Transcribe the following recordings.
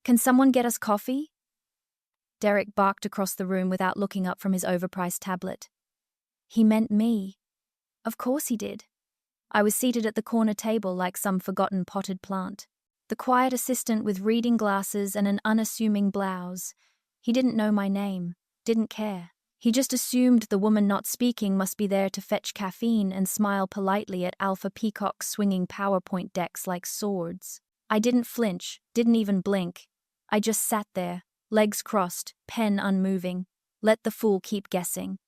Can someone get us coffee? Derek barked across the room without looking up from his overpriced tablet. He meant me. Of course he did. I was seated at the corner table like some forgotten potted plant. The quiet assistant with reading glasses and an unassuming blouse. He didn't know my name, didn't care. He just assumed the woman not speaking must be there to fetch caffeine and smile politely at Alpha Peacocks swinging PowerPoint decks like swords. I didn't flinch, didn't even blink. I just sat there, legs crossed, pen unmoving. Let the fool keep guessing.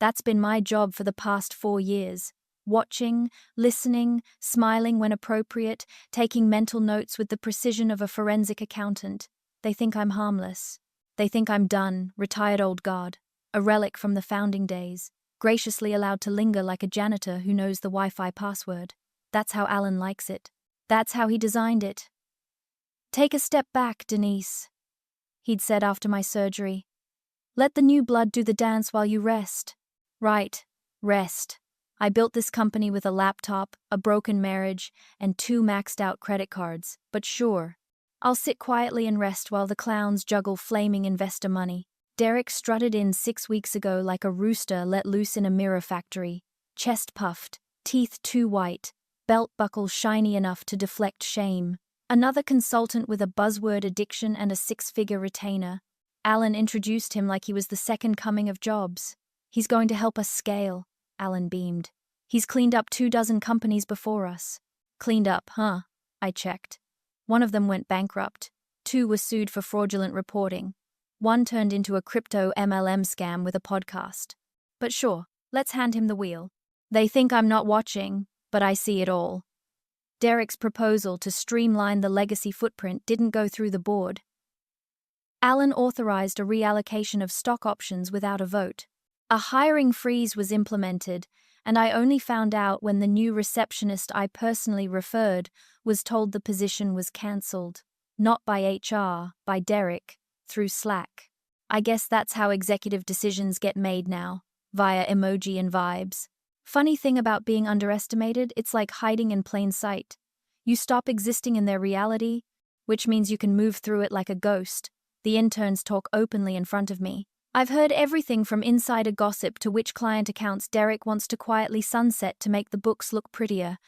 That's been my job for the past 4 years. Watching, listening, smiling when appropriate, taking mental notes with the precision of a forensic accountant. They think I'm harmless. They think I'm done, retired old guard, a relic from the founding days, graciously allowed to linger like a janitor who knows the Wi-Fi password. That's how Alan likes it. That's how he designed it. Take a step back, Denise, he'd said after my surgery. Let the new blood do the dance while you rest. Right, rest. I built this company with a laptop, a broken marriage, and 2 maxed-out credit cards, but sure, I'll sit quietly and rest while the clowns juggle flaming investor money. Derek strutted in 6 weeks ago like a rooster let loose in a mirror factory, chest puffed, teeth too white, belt buckle shiny enough to deflect shame. Another consultant with a buzzword addiction and a 6-figure retainer. Alan introduced him like he was the second coming of Jobs. He's going to help us scale. Alan beamed. He's cleaned up 24 companies before us. Cleaned up, huh? I checked. 1 of them went bankrupt. 2 were sued for fraudulent reporting. 1 turned into a crypto MLM scam with a podcast. But sure, let's hand him the wheel. They think I'm not watching, but I see it all. Derek's proposal to streamline the legacy footprint didn't go through the board. Alan authorized a reallocation of stock options without a vote. A hiring freeze was implemented, and I only found out when the new receptionist I personally referred was told the position was cancelled. Not by HR, by Derek, through Slack. I guess that's how executive decisions get made now, via emoji and vibes. Funny thing about being underestimated, it's like hiding in plain sight. You stop existing in their reality, which means you can move through it like a ghost. The interns talk openly in front of me. I've heard everything from insider gossip to which client accounts Derek wants to quietly sunset to make the books look prettier.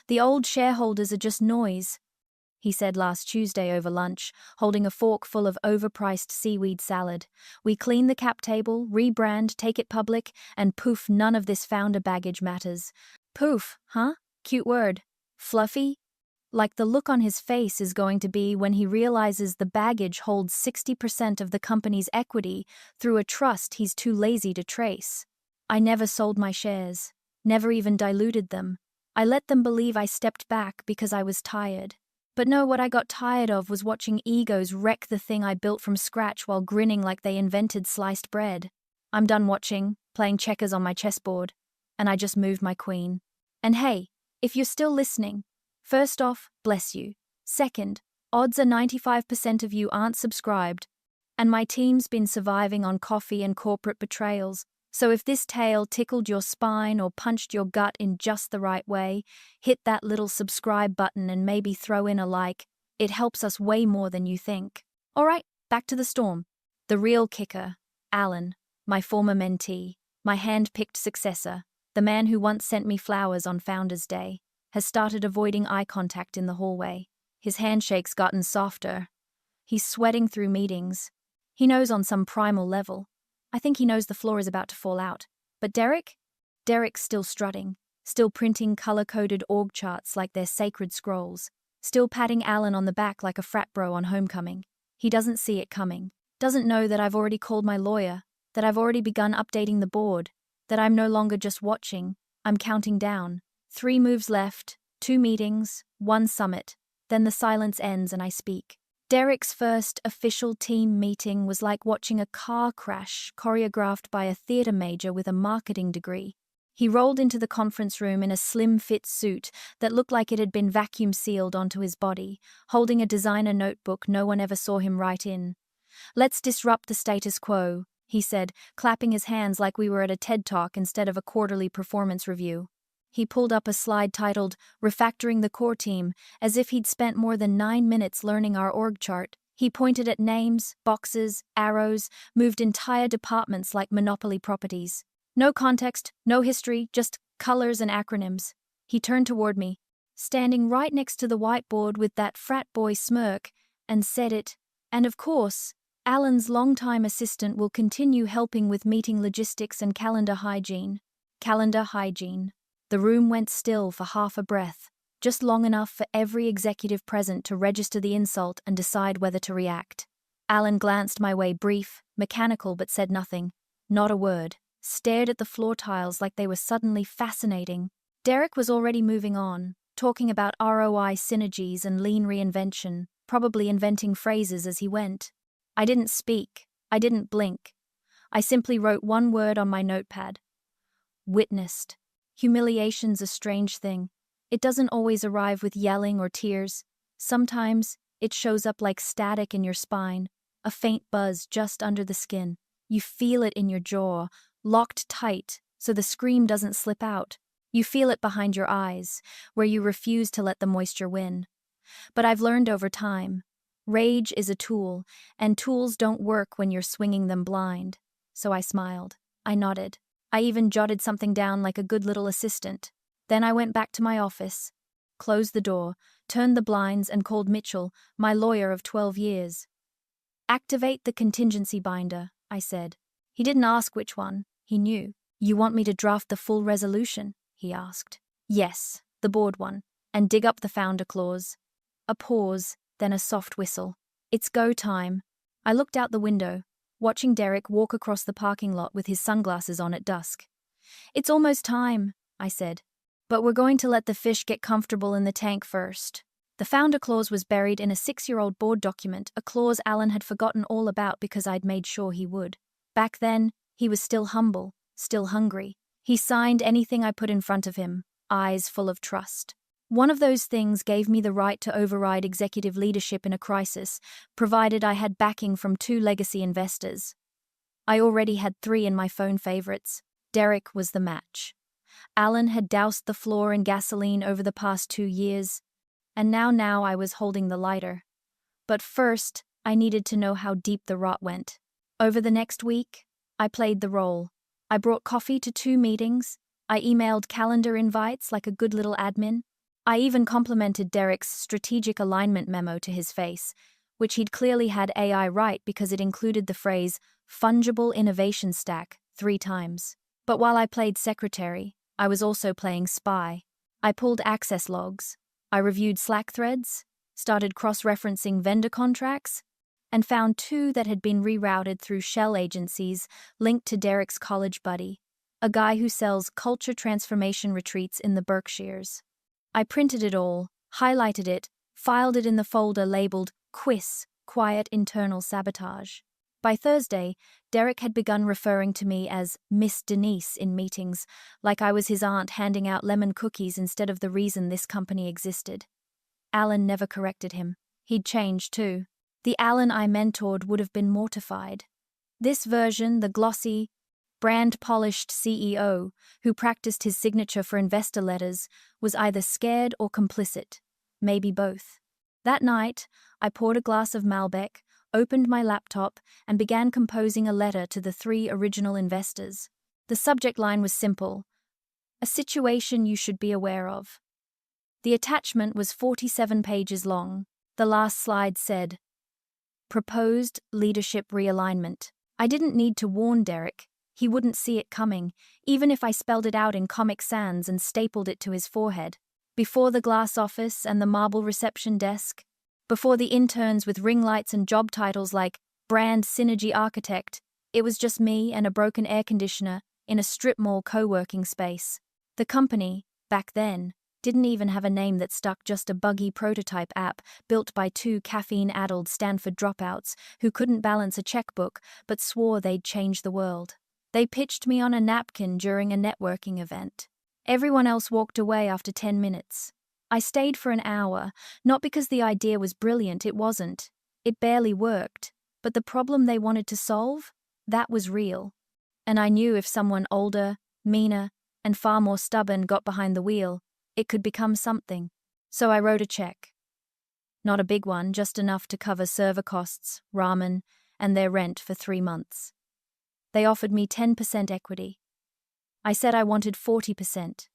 The old shareholders are just noise, he said last Tuesday over lunch, holding a fork full of overpriced seaweed salad. We clean the cap table, rebrand, take it public, and poof, none of this founder baggage matters. Poof, huh? Cute word. Fluffy? Like the look on his face is going to be when he realizes the baggage holds 60% of the company's equity through a trust he's too lazy to trace. I never sold my shares, never even diluted them. I let them believe I stepped back because I was tired. But no, what I got tired of was watching egos wreck the thing I built from scratch while grinning like they invented sliced bread. I'm done watching, playing checkers on my chessboard, and I just moved my queen. And hey, if you're still listening, first off, bless you. Second, odds are 95% of you aren't subscribed, and my team's been surviving on coffee and corporate betrayals, so if this tale tickled your spine or punched your gut in just the right way, hit that little subscribe button and maybe throw in a like. It helps us way more than you think. Alright, back to the storm. The real kicker, Alan, my former mentee, my hand-picked successor, the man who once sent me flowers on Founders Day, has started avoiding eye contact in the hallway. His handshake's gotten softer. He's sweating through meetings. He knows on some primal level. I think he knows the floor is about to fall out. But Derek? Derek's still strutting, still printing color-coded org charts like they're sacred scrolls, still patting Alan on the back like a frat bro on homecoming. He doesn't see it coming. Doesn't know that I've already called my lawyer, that I've already begun updating the board, that I'm no longer just watching, I'm counting down. 3 moves left, 2 meetings, 1 summit, then the silence ends and I speak. Derek's first official team meeting was like watching a car crash choreographed by a theater major with a marketing degree. He rolled into the conference room in a slim-fit suit that looked like it had been vacuum-sealed onto his body, holding a designer notebook no one ever saw him write in. "Let's disrupt the status quo," he said, clapping his hands like we were at a TED Talk instead of a quarterly performance review. He pulled up a slide titled, "Refactoring the Core Team," as if he'd spent more than 9 minutes learning our org chart. He pointed at names, boxes, arrows, moved entire departments like Monopoly properties. No context, no history, just colors and acronyms. He turned toward me, standing right next to the whiteboard with that frat boy smirk, and said it. And of course, Alan's longtime assistant will continue helping with meeting logistics and calendar hygiene. Calendar hygiene. The room went still for half a breath, just long enough for every executive present to register the insult and decide whether to react. Alan glanced my way, brief, mechanical, but said nothing. Not a word. Stared at the floor tiles like they were suddenly fascinating. Derek was already moving on, talking about ROI synergies and lean reinvention, probably inventing phrases as he went. I didn't speak. I didn't blink. I simply wrote one word on my notepad. Witnessed. Humiliation's a strange thing. It doesn't always arrive with yelling or tears. Sometimes it shows up like static in your spine, a faint buzz just under the skin. You feel it in your jaw, locked tight so the scream doesn't slip out. You feel it behind your eyes, where you refuse to let the moisture win. But I've learned over time, rage is a tool, and tools don't work when you're swinging them blind. So I smiled. I nodded. I even jotted something down like a good little assistant. Then I went back to my office, closed the door, turned the blinds, and called Mitchell, my lawyer of 12 years. Activate the contingency binder, I said. He didn't ask which one. He knew. You want me to draft the full resolution? He asked. Yes, the board one. And dig up the founder clause. A pause, then a soft whistle. It's go time. I looked out the window, watching Derek walk across the parking lot with his sunglasses on at dusk. It's almost time, I said. But we're going to let the fish get comfortable in the tank first. The founder clause was buried in a 6-year-old board document, a clause Alan had forgotten all about because I'd made sure he would. Back then, he was still humble, still hungry. He signed anything I put in front of him, eyes full of trust. One of those things gave me the right to override executive leadership in a crisis, provided I had backing from 2 legacy investors. I already had 3 in my phone favorites. Derek was the match. Alan had doused the floor in gasoline over the past 2 years, and now I was holding the lighter. But first, I needed to know how deep the rot went. Over the next week, I played the role. I brought coffee to 2 meetings. I emailed calendar invites like a good little admin. I even complimented Derek's strategic alignment memo to his face, which he'd clearly had AI write because it included the phrase fungible innovation stack 3 times. But while I played secretary, I was also playing spy. I pulled access logs. I reviewed Slack threads, started cross-referencing vendor contracts, and found 2 that had been rerouted through shell agencies linked to Derek's college buddy, a guy who sells culture transformation retreats in the Berkshires. I printed it all, highlighted it, filed it in the folder labeled QUIS, Quiet Internal Sabotage. By Thursday, Derek had begun referring to me as Miss Denise in meetings, like I was his aunt handing out lemon cookies instead of the reason this company existed. Alan never corrected him. He'd changed too. The Alan I mentored would have been mortified. This version, the glossy, brand-polished CEO, who practiced his signature for investor letters, was either scared or complicit, maybe both. That night, I poured a glass of Malbec, opened my laptop, and began composing a letter to the 3 original investors. The subject line was simple: a situation you should be aware of. The attachment was 47 pages long. The last slide said, Proposed leadership realignment. I didn't need to warn Derek. He wouldn't see it coming, even if I spelled it out in Comic Sans and stapled it to his forehead. Before the glass office and the marble reception desk, before the interns with ring lights and job titles like Brand Synergy Architect, it was just me and a broken air conditioner in a strip mall co-working space. The company, back then, didn't even have a name that stuck, just a buggy prototype app built by 2 caffeine-addled Stanford dropouts who couldn't balance a checkbook but swore they'd change the world. They pitched me on a napkin during a networking event. Everyone else walked away after 10 minutes. I stayed for an hour, not because the idea was brilliant, it wasn't. It barely worked. But the problem they wanted to solve, that was real. And I knew if someone older, meaner, and far more stubborn got behind the wheel, it could become something. So I wrote a check. Not a big one, just enough to cover server costs, ramen, and their rent for 3 months. They offered me 10% equity. I said I wanted 40%.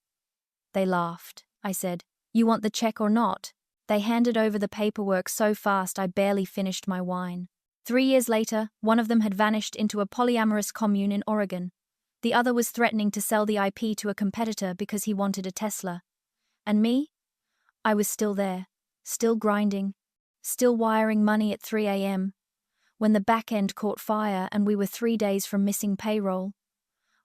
They laughed. I said, "You want the check or not?" They handed over the paperwork so fast I barely finished my wine. 3 years later, one of them had vanished into a polyamorous commune in Oregon. The other was threatening to sell the IP to a competitor because he wanted a Tesla. And me? I was still there, still grinding, still wiring money at 3 a.m. When the back end caught fire and we were 3 days from missing payroll,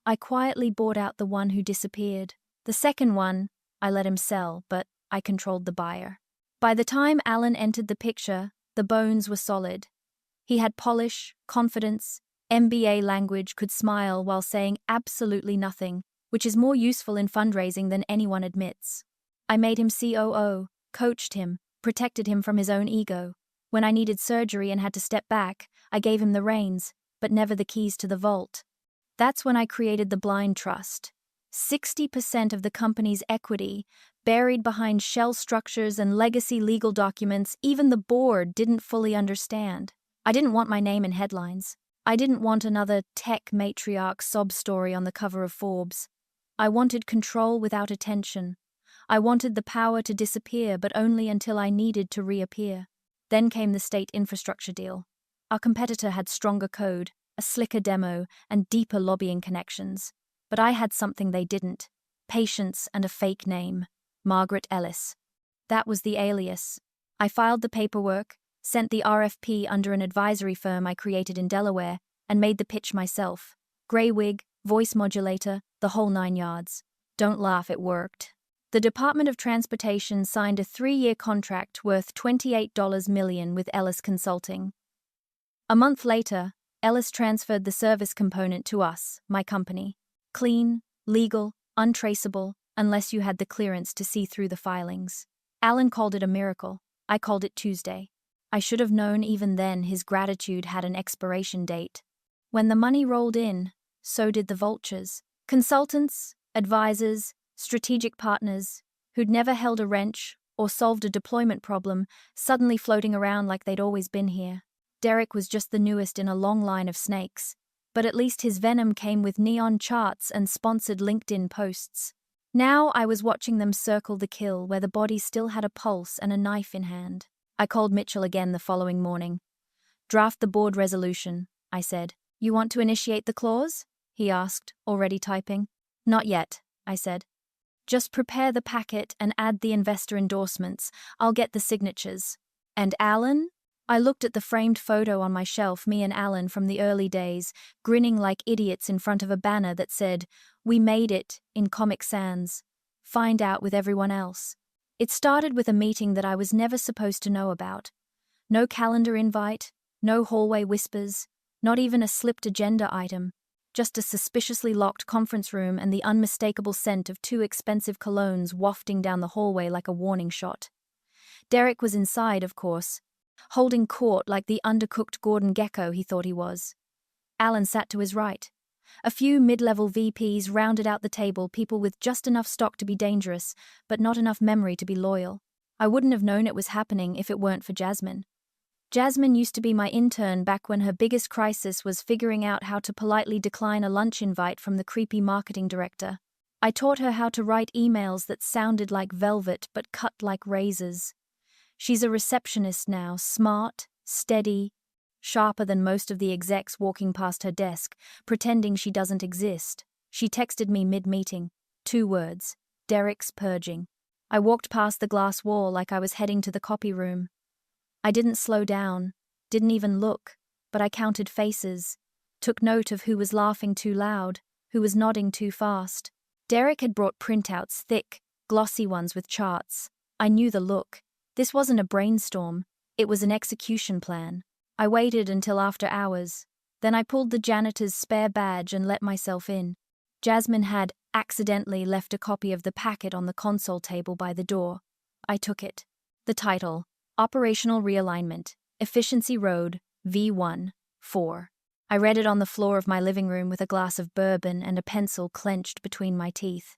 I quietly bought out the one who disappeared. The second one, I let him sell, but I controlled the buyer. By the time Alan entered the picture, the bones were solid. He had polish, confidence, MBA language, could smile while saying absolutely nothing, which is more useful in fundraising than anyone admits. I made him COO, coached him, protected him from his own ego. When I needed surgery and had to step back, I gave him the reins, but never the keys to the vault. That's when I created the blind trust. 60% of the company's equity, buried behind shell structures and legacy legal documents even the board didn't fully understand. I didn't want my name in headlines. I didn't want another tech matriarch sob story on the cover of Forbes. I wanted control without attention. I wanted the power to disappear, but only until I needed to reappear. Then came the state infrastructure deal. Our competitor had stronger code, a slicker demo, and deeper lobbying connections. But I had something they didn't: patience and a fake name, Margaret Ellis. That was the alias. I filed the paperwork, sent the RFP under an advisory firm I created in Delaware, and made the pitch myself. Grey wig, voice modulator, the whole 9 yards. Don't laugh, it worked. The Department of Transportation signed a 3-year contract worth $28 million with Ellis Consulting. A month later, Ellis transferred the service component to us, my company. Clean, legal, untraceable, unless you had the clearance to see through the filings. Alan called it a miracle. I called it Tuesday. I should have known even then his gratitude had an expiration date. When the money rolled in, so did the vultures. Consultants, advisors, strategic partners, who'd never held a wrench or solved a deployment problem, suddenly floating around like they'd always been here. Derek was just the newest in a long line of snakes, but at least his venom came with neon charts and sponsored LinkedIn posts. Now I was watching them circle the kill where the body still had a pulse and a knife in hand. I called Mitchell again the following morning. "Draft the board resolution," I said. "You want to initiate the clause?" he asked, already typing. "Not yet," I said. "Just prepare the packet and add the investor endorsements. I'll get the signatures." "And Alan?" I looked at the framed photo on my shelf, me and Alan from the early days, grinning like idiots in front of a banner that said, "We made it," in Comic Sans. Find out with everyone else. It started with a meeting that I was never supposed to know about. No calendar invite, no hallway whispers, not even a slipped agenda item. Just a suspiciously locked conference room and the unmistakable scent of 2 expensive colognes wafting down the hallway like a warning shot. Derek was inside, of course, holding court like the undercooked Gordon Gekko he thought he was. Alan sat to his right. A few mid-level VPs rounded out the table, people with just enough stock to be dangerous, but not enough memory to be loyal. I wouldn't have known it was happening if it weren't for Jasmine. Jasmine used to be my intern back when her biggest crisis was figuring out how to politely decline a lunch invite from the creepy marketing director. I taught her how to write emails that sounded like velvet but cut like razors. She's a receptionist now, smart, steady, sharper than most of the execs walking past her desk, pretending she doesn't exist. She texted me mid-meeting. 2 words. Derek's purging. I walked past the glass wall like I was heading to the copy room. I didn't slow down, didn't even look, but I counted faces, took note of who was laughing too loud, who was nodding too fast. Derek had brought printouts, thick, glossy ones with charts. I knew the look. This wasn't a brainstorm, it was an execution plan. I waited until after hours. Then I pulled the janitor's spare badge and let myself in. Jasmine had accidentally left a copy of the packet on the console table by the door. I took it. The title, Operational Realignment, Efficiency Road, V1, 4. I read it on the floor of my living room with a glass of bourbon and a pencil clenched between my teeth.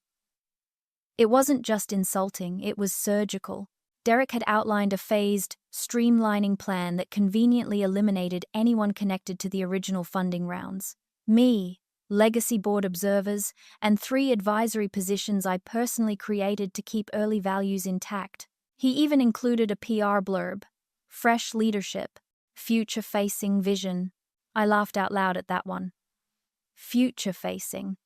It wasn't just insulting, it was surgical. Derek had outlined a phased, streamlining plan that conveniently eliminated anyone connected to the original funding rounds. Me, legacy board observers, and 3 advisory positions I personally created to keep early values intact. He even included a PR blurb: fresh leadership, future-facing vision. I laughed out loud at that one. Future-facing.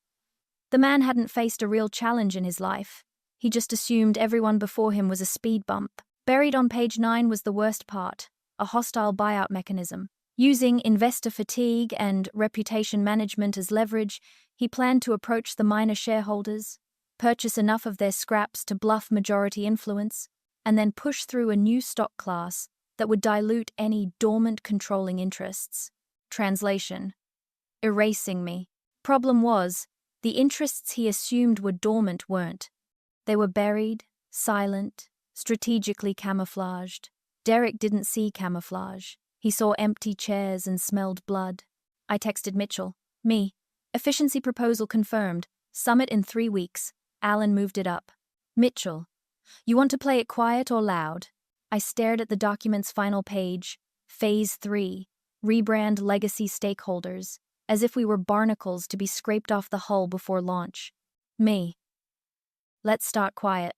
The man hadn't faced a real challenge in his life. He just assumed everyone before him was a speed bump. Buried on page 9 was the worst part: a hostile buyout mechanism. Using investor fatigue and reputation management as leverage, he planned to approach the minor shareholders, purchase enough of their scraps to bluff majority influence, and then push through a new stock class that would dilute any dormant controlling interests. Translation: erasing me. Problem was, the interests he assumed were dormant weren't. They were buried, silent, strategically camouflaged. Derek didn't see camouflage. He saw empty chairs and smelled blood. I texted Mitchell. Me. Efficiency proposal confirmed. Summit in 3 weeks. Alan moved it up. Mitchell. You want to play it quiet or loud? I stared at the document's final page. Phase 3. Rebrand legacy stakeholders. As if we were barnacles to be scraped off the hull before launch. Me. Let's start quiet.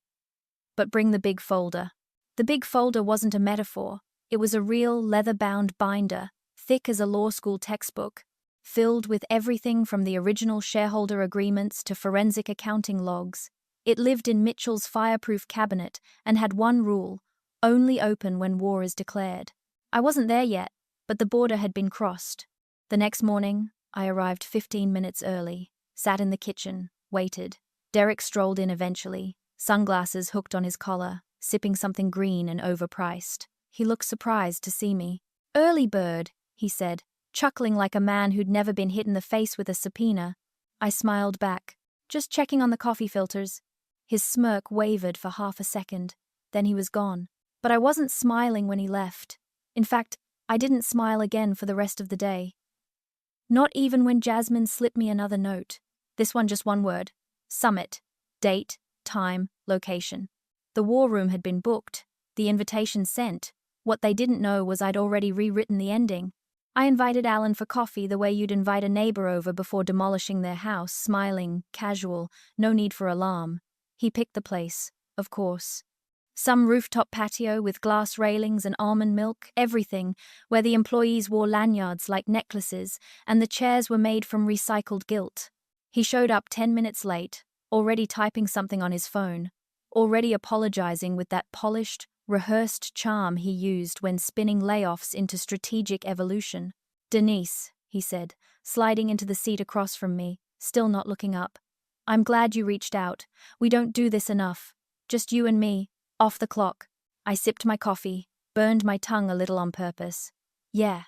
But bring the big folder. The big folder wasn't a metaphor. It was a real leather-bound binder, thick as a law school textbook, filled with everything from the original shareholder agreements to forensic accounting logs. It lived in Mitchell's fireproof cabinet and had one rule: only open when war is declared. I wasn't there yet, but the border had been crossed. The next morning, I arrived 15 minutes early, sat in the kitchen, waited. Derek strolled in eventually, sunglasses hooked on his collar, sipping something green and overpriced. He looked surprised to see me. "Early bird," he said, chuckling like a man who'd never been hit in the face with a subpoena. I smiled back. "Just checking on the coffee filters." His smirk wavered for half a second, then he was gone. But I wasn't smiling when he left. In fact, I didn't smile again for the rest of the day. Not even when Jasmine slipped me another note. This one just one word: Summit. Date, time, location. The war room had been booked, the invitation sent. What they didn't know was I'd already rewritten the ending. I invited Alan for coffee the way you'd invite a neighbor over before demolishing their house, smiling, casual, no need for alarm. He picked the place, of course. Some rooftop patio with glass railings and almond milk, everything, where the employees wore lanyards like necklaces and the chairs were made from recycled gilt. He showed up 10 minutes late, already typing something on his phone, already apologizing with that polished, rehearsed charm he used when spinning layoffs into strategic evolution. "Denise," he said, sliding into the seat across from me, still not looking up. "I'm glad you reached out. We don't do this enough. Just you and me, off the clock." I sipped my coffee, burned my tongue a little on purpose. "Yeah,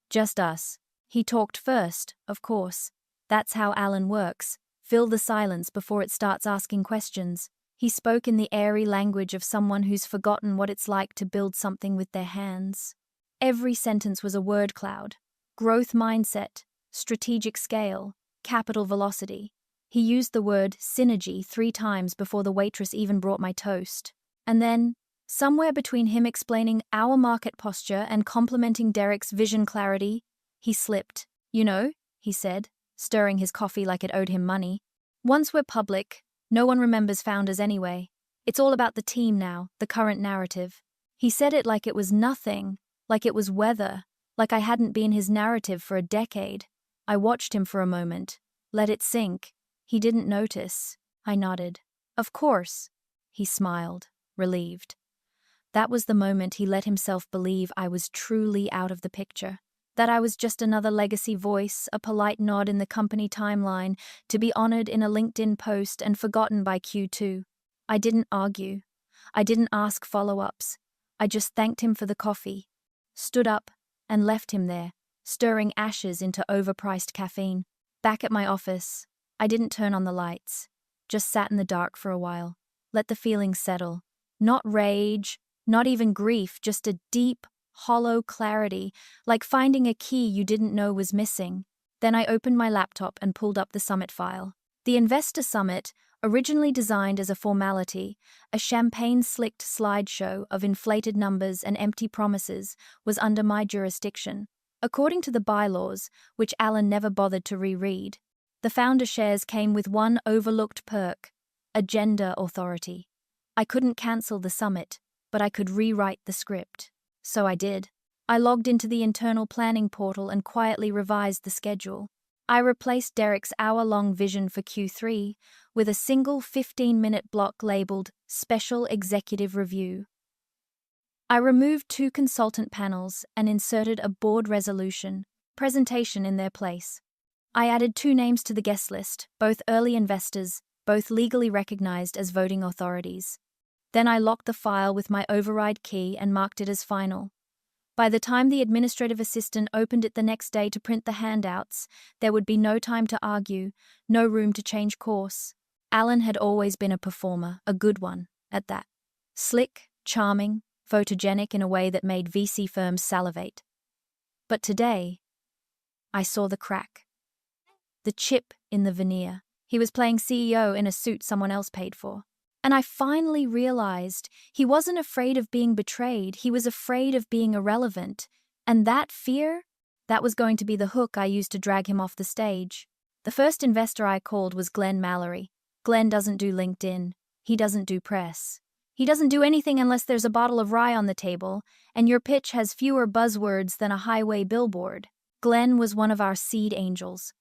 just us." He talked first, of course. That's how Alan works. Fill the silence before it starts asking questions. He spoke in the airy language of someone who's forgotten what it's like to build something with their hands. Every sentence was a word cloud. Growth mindset, strategic scale, capital velocity. He used the word synergy 3 times before the waitress even brought my toast. And then, somewhere between him explaining our market posture and complimenting Derek's vision clarity, he slipped. "You know," he said, stirring his coffee like it owed him money. "Once we're public, no one remembers founders anyway. It's all about the team now, the current narrative." He said it like it was nothing, like it was weather, like I hadn't been his narrative for a decade. I watched him for a moment, let it sink. He didn't notice. I nodded. "Of course." He smiled, relieved. That was the moment he let himself believe I was truly out of the picture. That I was just another legacy voice, a polite nod in the company timeline, to be honored in a LinkedIn post and forgotten by Q2. I didn't argue. I didn't ask follow-ups. I just thanked him for the coffee, stood up, and left him there, stirring ashes into overpriced caffeine. Back at my office, I didn't turn on the lights, just sat in the dark for a while, let the feelings settle. Not rage, not even grief, just a deep, hollow clarity, like finding a key you didn't know was missing. Then I opened my laptop and pulled up the summit file. The Investor Summit, Originally designed as a formality, a champagne-slicked slideshow of inflated numbers and empty promises was under my jurisdiction. According to the bylaws, which Alan never bothered to reread, the founder shares came with one overlooked perk: agenda authority. I couldn't cancel the summit, but I could rewrite the script. So I did. I logged into the internal planning portal and quietly revised the schedule. I replaced Derek's hour-long vision for Q3 with a single 15-minute block labeled Special Executive Review. I removed 2 consultant panels and inserted a board resolution presentation in their place. I added 2 names to the guest list, both early investors, both legally recognized as voting authorities. Then I locked the file with my override key and marked it as final. By the time the administrative assistant opened it the next day to print the handouts, there would be no time to argue, no room to change course. Alan had always been a performer, a good one, at that. Slick, charming, photogenic in a way that made VC firms salivate. But today, I saw the crack. The chip in the veneer. He was playing CEO in a suit someone else paid for. And I finally realized he wasn't afraid of being betrayed, he was afraid of being irrelevant. And that fear, that was going to be the hook I used to drag him off the stage. The first investor I called was Glenn Mallory. Glenn doesn't do LinkedIn. He doesn't do press. He doesn't do anything unless there's a bottle of rye on the table, and your pitch has fewer buzzwords than a highway billboard. Glenn was one of our seed angels.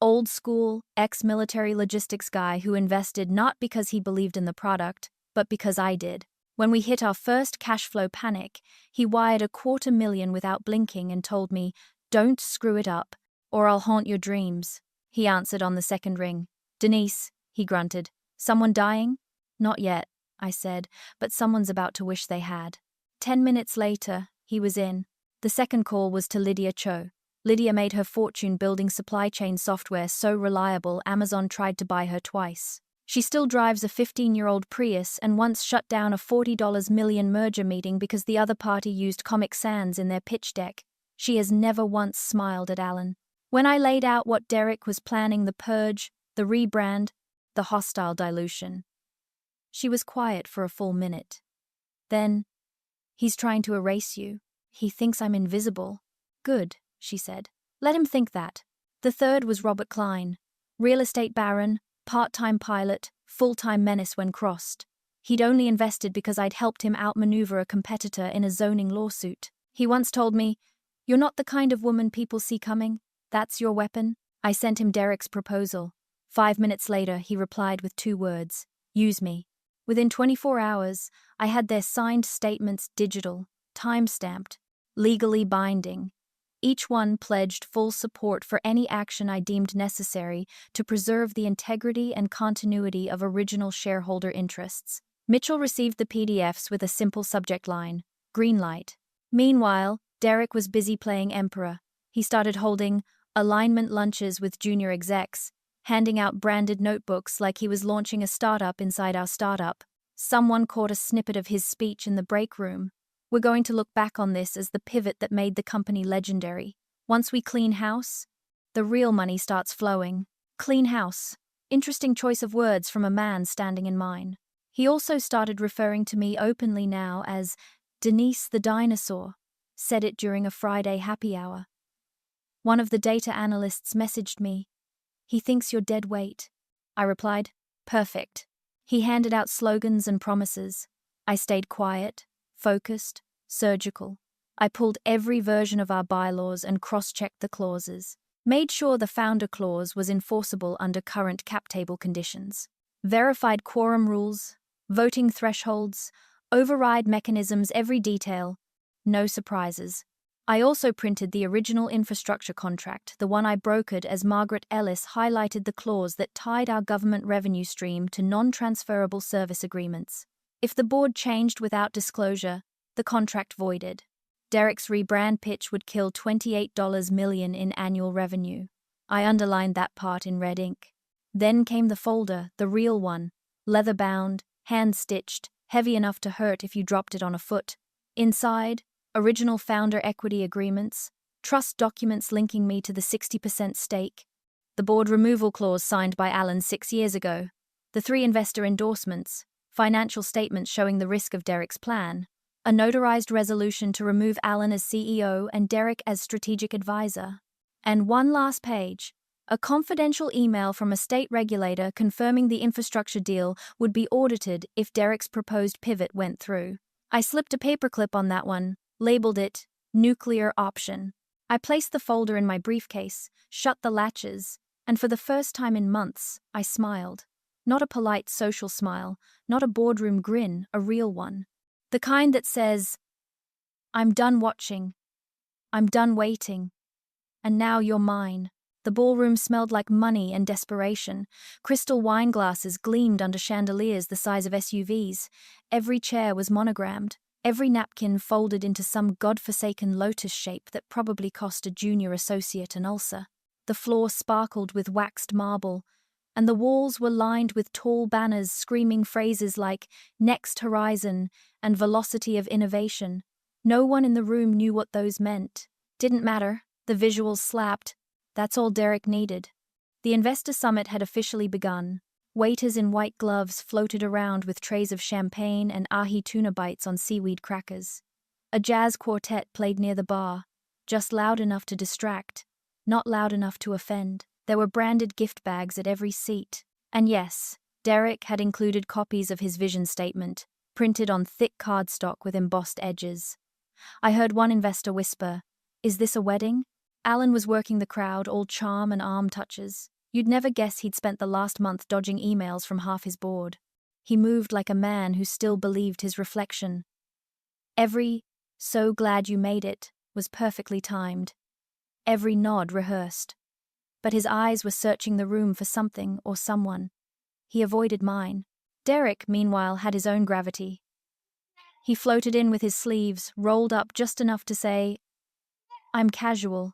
Old school, ex-military logistics guy who invested not because he believed in the product, but because I did. When we hit our first cash flow panic, he wired $250,000 without blinking and told me, "Don't screw it up, or I'll haunt your dreams." He answered on the second ring. "Denise," he grunted. "Someone dying?" "Not yet," I said, "but someone's about to wish they had." 10 minutes later, he was in. The second call was to Lydia Cho. Lydia made her fortune building supply chain software so reliable Amazon tried to buy her twice. She still drives a 15-year-old Prius and once shut down a $40 million merger meeting because the other party used Comic Sans in their pitch deck. She has never once smiled at Alan. When I laid out what Derek was planning, the purge, the rebrand, the hostile dilution, she was quiet for a full minute. Then, "He's trying to erase you. He thinks I'm invisible." "Good," she said. "Let him think that." The third was Robert Klein, real estate baron, part-time pilot, full-time menace when crossed. He'd only invested because I'd helped him outmaneuver a competitor in a zoning lawsuit. He once told me, "You're not the kind of woman people see coming. That's your weapon." I sent him Derek's proposal. 5 minutes later, he replied with 2 words, "Use me." Within 24 hours, I had their signed statements digital, time-stamped, legally binding. Each one pledged full support for any action I deemed necessary to preserve the integrity and continuity of original shareholder interests. Mitchell received the PDFs with a simple subject line, "Green light." Meanwhile, Derek was busy playing emperor. He started holding alignment lunches with junior execs, handing out branded notebooks like he was launching a startup inside our startup. Someone caught a snippet of his speech in the break room. "We're going to look back on this as the pivot that made the company legendary. Once we clean house, the real money starts flowing." Clean house. Interesting choice of words from a man standing in mine. He also started referring to me openly now as Denise the Dinosaur. Said it during a Friday happy hour. One of the data analysts messaged me, "He thinks you're dead weight." I replied, "Perfect." He handed out slogans and promises. I stayed quiet, focused, surgical. I pulled every version of our bylaws and cross-checked the clauses. Made sure the founder clause was enforceable under current cap table conditions. Verified quorum rules, voting thresholds, override mechanisms, every detail. No surprises. I also printed the original infrastructure contract, the one I brokered as Margaret Ellis highlighted the clause that tied our government revenue stream to non-transferable service agreements. If the board changed without disclosure, the contract voided. Derek's rebrand pitch would kill $28 million in annual revenue. I underlined that part in red ink. Then came the folder, the real one, leather-bound, hand-stitched, heavy enough to hurt if you dropped it on a foot. Inside, original founder equity agreements, trust documents linking me to the 60% stake, the board removal clause signed by Alan 6 years ago, The 3 investor endorsements, financial statements showing the risk of Derek's plan, a notarized resolution to remove Alan as CEO and Derek as strategic advisor, and one last page, a confidential email from a state regulator confirming the infrastructure deal would be audited if Derek's proposed pivot went through. I slipped a paperclip on that one, labeled it nuclear option. I placed the folder in my briefcase, shut the latches, and for the first time in months, I smiled. Not a polite social smile, not a boardroom grin, a real one. The kind that says, I'm done watching. I'm done waiting. And now you're mine. The ballroom smelled like money and desperation. Crystal wine glasses gleamed under chandeliers the size of SUVs. Every chair was monogrammed. Every napkin folded into some godforsaken lotus shape that probably cost a junior associate an ulcer. The floor sparkled with waxed marble, and the walls were lined with tall banners screaming phrases like Next Horizon and Velocity of Innovation. No one in the room knew what those meant. Didn't matter. The visuals slapped. That's all Derek needed. The investor summit had officially begun. Waiters in white gloves floated around with trays of champagne and ahi tuna bites on seaweed crackers. A jazz quartet played near the bar, just loud enough to distract, not loud enough to offend. There were branded gift bags at every seat. And yes, Derek had included copies of his vision statement, printed on thick cardstock with embossed edges. I heard one investor whisper, "Is this a wedding?" Alan was working the crowd, all charm and arm touches. You'd never guess he'd spent the last month dodging emails from half his board. He moved like a man who still believed his reflection. Every "so glad you made it" was perfectly timed. Every nod rehearsed. But his eyes were searching the room for something or someone. He avoided mine. Derek, meanwhile, had his own gravity. He floated in with his sleeves rolled up just enough to say, "I'm casual,"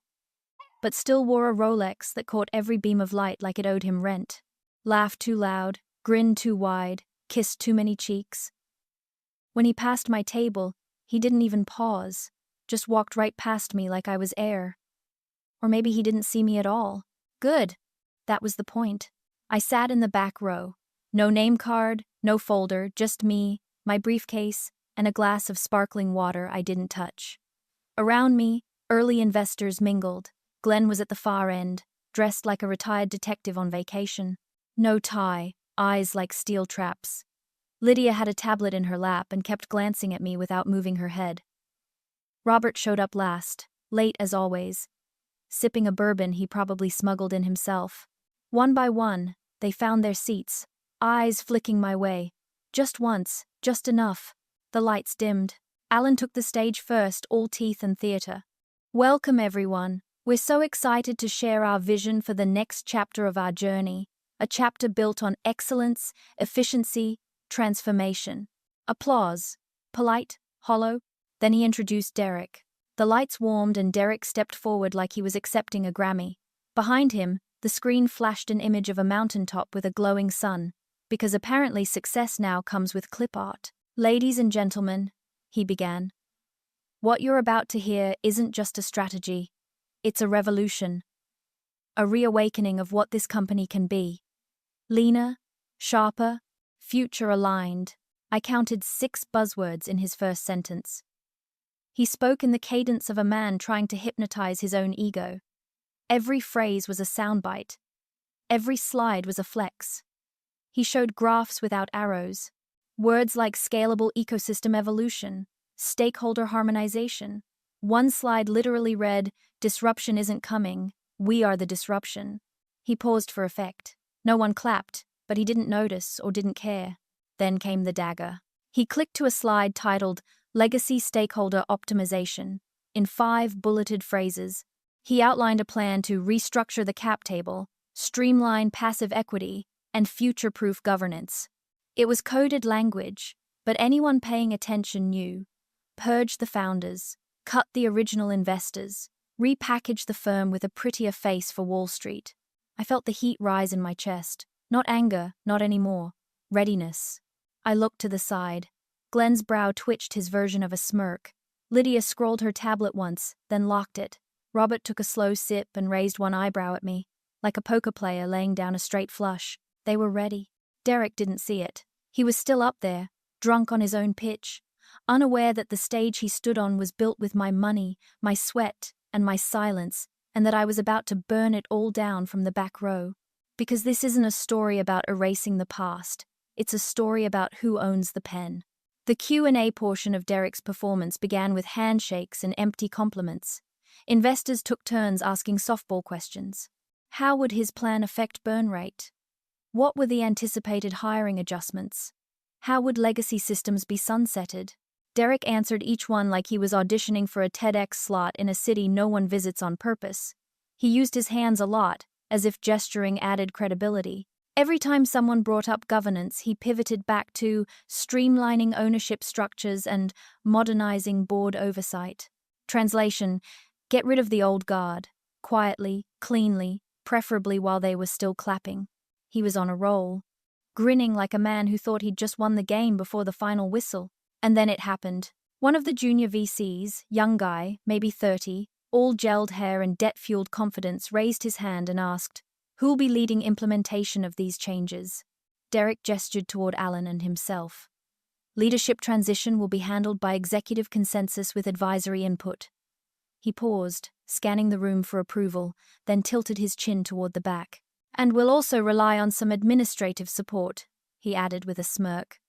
but still wore a Rolex that caught every beam of light like it owed him rent. Laughed too loud, grinned too wide, kissed too many cheeks. When he passed my table, he didn't even pause, just walked right past me like I was air. Or maybe he didn't see me at all. Good. That was the point. I sat in the back row. No name card, no folder, just me, my briefcase, and a glass of sparkling water I didn't touch. Around me, early investors mingled. Glenn was at the far end, dressed like a retired detective on vacation. No tie, eyes like steel traps. Lydia had a tablet in her lap and kept glancing at me without moving her head. Robert showed up last, late as always, sipping a bourbon he probably smuggled in himself. One by one, they found their seats, eyes flicking my way. Just once, just enough. The lights dimmed. Alan took the stage first, all teeth and theater. "Welcome, everyone. We're so excited to share our vision for the next chapter of our journey, a chapter built on excellence, efficiency, transformation." Applause. Polite, hollow. Then he introduced Derek. The lights warmed and Derek stepped forward like he was accepting a Grammy. Behind him, the screen flashed an image of a mountaintop with a glowing sun, because apparently success now comes with clip art. "Ladies and gentlemen," he began, "what you're about to hear isn't just a strategy. It's a revolution. A reawakening of what this company can be. Leaner, sharper, future-aligned." I counted 6 buzzwords in his first sentence. He spoke in the cadence of a man trying to hypnotize his own ego. Every phrase was a soundbite. Every slide was a flex. He showed graphs without arrows. Words like scalable ecosystem evolution, stakeholder harmonization. One slide literally read, "Disruption isn't coming, we are the disruption." He paused for effect. No one clapped, but he didn't notice or didn't care. Then came the dagger. He clicked to a slide titled Legacy Stakeholder Optimization. In 5 bulleted phrases, he outlined a plan to restructure the cap table, streamline passive equity, and future-proof governance. It was coded language, but anyone paying attention knew. Purge the founders, cut the original investors, repackage the firm with a prettier face for Wall Street. I felt the heat rise in my chest. Not anger, not anymore. Readiness. I looked to the side. Glenn's brow twitched his version of a smirk. Lydia scrolled her tablet once, then locked it. Robert took a slow sip and raised one eyebrow at me, like a poker player laying down a straight flush. They were ready. Derek didn't see it. He was still up there, drunk on his own pitch, unaware that the stage he stood on was built with my money, my sweat, and my silence, and that I was about to burn it all down from the back row. Because this isn't a story about erasing the past, it's a story about who owns the pen. The Q&A portion of Derek's performance began with handshakes and empty compliments. Investors took turns asking softball questions. How would his plan affect burn rate? What were the anticipated hiring adjustments? How would legacy systems be sunsetted? Derek answered each one like he was auditioning for a TEDx slot in a city no one visits on purpose. He used his hands a lot, as if gesturing added credibility. Every time someone brought up governance, he pivoted back to streamlining ownership structures and modernizing board oversight. Translation: get rid of the old guard, quietly, cleanly, preferably while they were still clapping. He was on a roll, grinning like a man who thought he'd just won the game before the final whistle. And then it happened. One of the junior VCs, young guy, maybe 30, all gelled hair and debt-fueled confidence, raised his hand and asked, "Who'll be leading implementation of these changes?" Derek gestured toward Alan and himself. "Leadership transition will be handled by executive consensus with advisory input." He paused, scanning the room for approval, then tilted his chin toward the back. "And we'll also rely on some administrative support," he added with a smirk.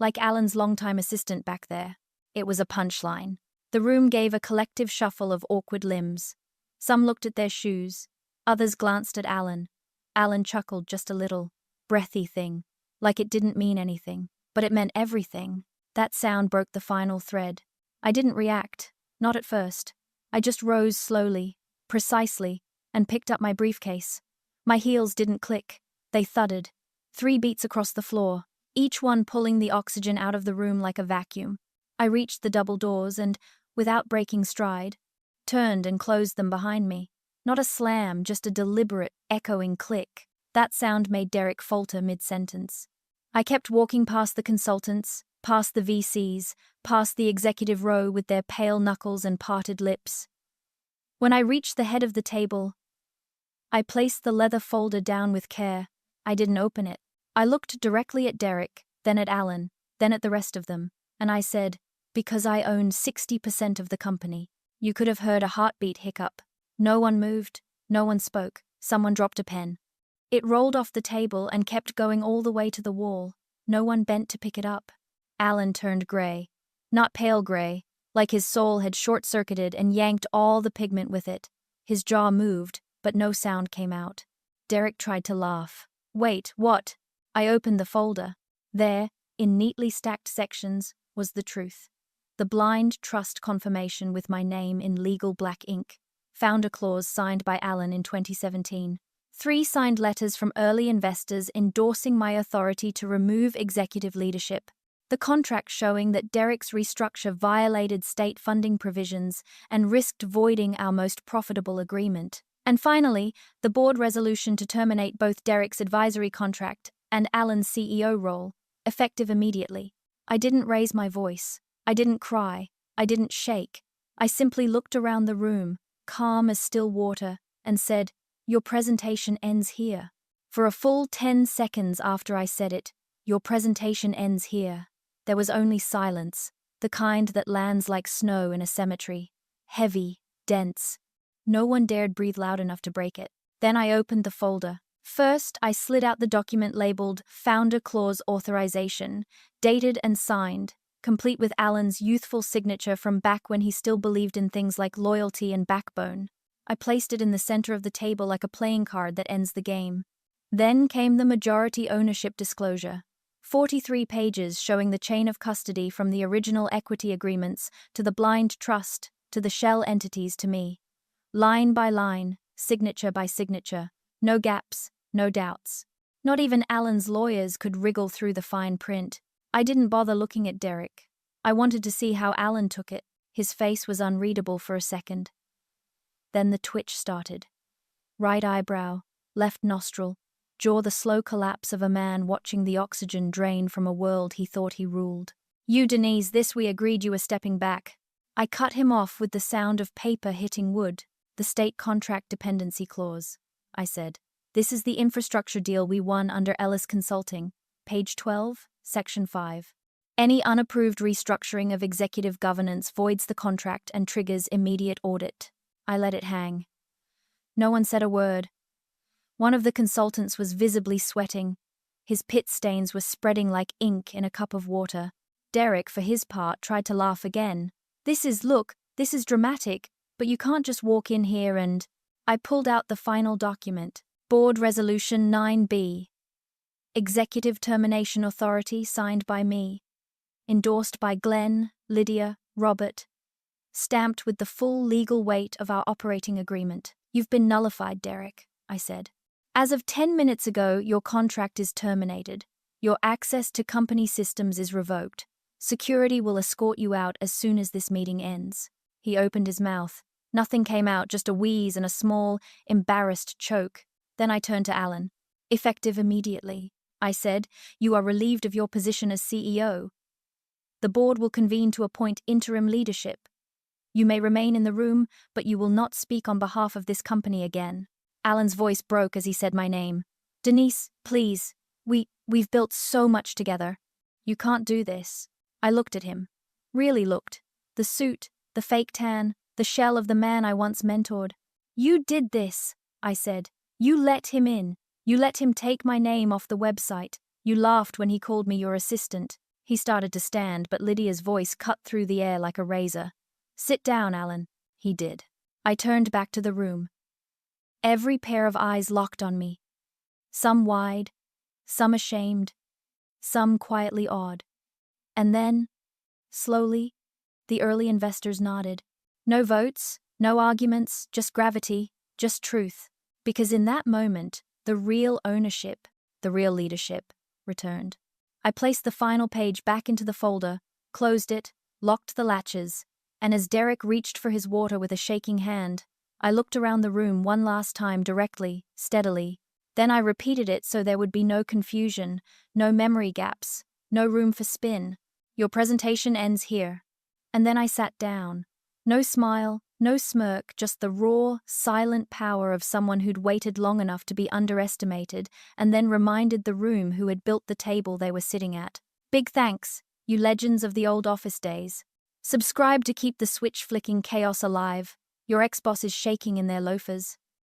Like Alan's longtime assistant back there. It was a punchline. The room gave a collective shuffle of awkward limbs. Some looked at their shoes. Others glanced at Alan. Alan chuckled just a little, breathy thing, like it didn't mean anything, but it meant everything. That sound broke the final thread. I didn't react, not at first. I just rose slowly, precisely, and picked up my briefcase. My heels didn't click. They thudded. 3 beats across the floor, each one pulling the oxygen out of the room like a vacuum. I reached the double doors and, without breaking stride, turned and closed them behind me. Not a slam, just a deliberate, echoing click. That sound made Derek falter mid-sentence. I kept walking past the consultants, past the VCs, past the executive row with their pale knuckles and parted lips. When I reached the head of the table, I placed the leather folder down with care. I didn't open it. I looked directly at Derek, then at Alan, then at the rest of them, and I said, "Because I own 60% of the company." You could have heard a heartbeat hiccup. No one moved, no one spoke. Someone dropped a pen. It rolled off the table and kept going all the way to the wall. No one bent to pick it up. Alan turned gray. Not pale gray, like his soul had short-circuited and yanked all the pigment with it. His jaw moved, but no sound came out. Derek tried to laugh. "Wait, what?" I opened the folder. There, in neatly stacked sections, was the truth. The blind trust confirmation with my name in legal black ink. Founder clause signed by Alan in 2017. 3 signed letters from early investors endorsing my authority to remove executive leadership. The contract showing that Derek's restructure violated state funding provisions and risked voiding our most profitable agreement. And finally, the board resolution to terminate both Derek's advisory contract and Alan's CEO role, effective immediately. I didn't raise my voice. I didn't cry. I didn't shake. I simply looked around the room, calm as still water, and said, "Your presentation ends here." For a full 10 seconds after I said it, "Your presentation ends here," there was only silence, the kind that lands like snow in a cemetery. Heavy, dense. No one dared breathe loud enough to break it. Then I opened the folder. First, I slid out the document labeled Founder Clause Authorization, dated and signed, complete with Alan's youthful signature from back when he still believed in things like loyalty and backbone. I placed it in the center of the table like a playing card that ends the game. Then came the majority ownership disclosure. 43 pages showing the chain of custody from the original equity agreements to the blind trust, to the shell entities to me. Line by line, signature by signature. No gaps, no doubts. Not even Alan's lawyers could wriggle through the fine print. I didn't bother looking at Derek. I wanted to see how Alan took it. His face was unreadable for a second. Then the twitch started. Right eyebrow, left nostril, jaw the slow collapse of a man watching the oxygen drain from a world he thought he ruled. "You, Denise, this we agreed you were stepping back." I cut him off with the sound of paper hitting wood. "The state contract dependency clause," I said. "This is the infrastructure deal we won under Ellis Consulting. page 12, section 5. Any unapproved restructuring of executive governance voids the contract and triggers immediate audit. I let it hang. No one said a word. One of the consultants was visibly sweating. His pit stains were spreading like ink in a cup of water. Derek, for his part, tried to laugh again. This is dramatic, but you can't just walk in here and... I pulled out the final document. Board Resolution 9B. Executive Termination Authority signed by me. Endorsed by Glenn, Lydia, Robert. Stamped with the full legal weight of our operating agreement. You've been nullified, Derek, I said. As of 10 minutes ago, your contract is terminated. Your access to company systems is revoked. Security will escort you out as soon as this meeting ends. He opened his mouth. Nothing came out, just a wheeze and a small, embarrassed choke. Then I turned to Alan. Effective immediately, I said. You are relieved of your position as CEO. The board will convene to appoint interim leadership. You may remain in the room, but you will not speak on behalf of this company again. Alan's voice broke as he said my name. Denise, please. We've built so much together. You can't do this. I looked at him. Really looked. The suit, the fake tan, the shell of the man I once mentored. You did this, I said. You let him in. You let him take my name off the website. You laughed when he called me your assistant. He started to stand, but Lydia's voice cut through the air like a razor. Sit down, Alan. He did. I turned back to the room. Every pair of eyes locked on me. Some wide, some ashamed, some quietly awed. And then, slowly, the early investors nodded. No votes, no arguments, just gravity, just truth. Because in that moment, the real ownership, the real leadership, returned. I placed the final page back into the folder, closed it, locked the latches, and as Derek reached for his water with a shaking hand, I looked around the room one last time directly, steadily. Then I repeated it so there would be no confusion, no memory gaps, no room for spin. Your presentation ends here. And then I sat down. No smile, no smirk, just the raw, silent power of someone who'd waited long enough to be underestimated and then reminded the room who had built the table they were sitting at. Big thanks, you legends of the old office days. Subscribe to keep the switch-flicking chaos alive. Your ex-boss is shaking in their loafers.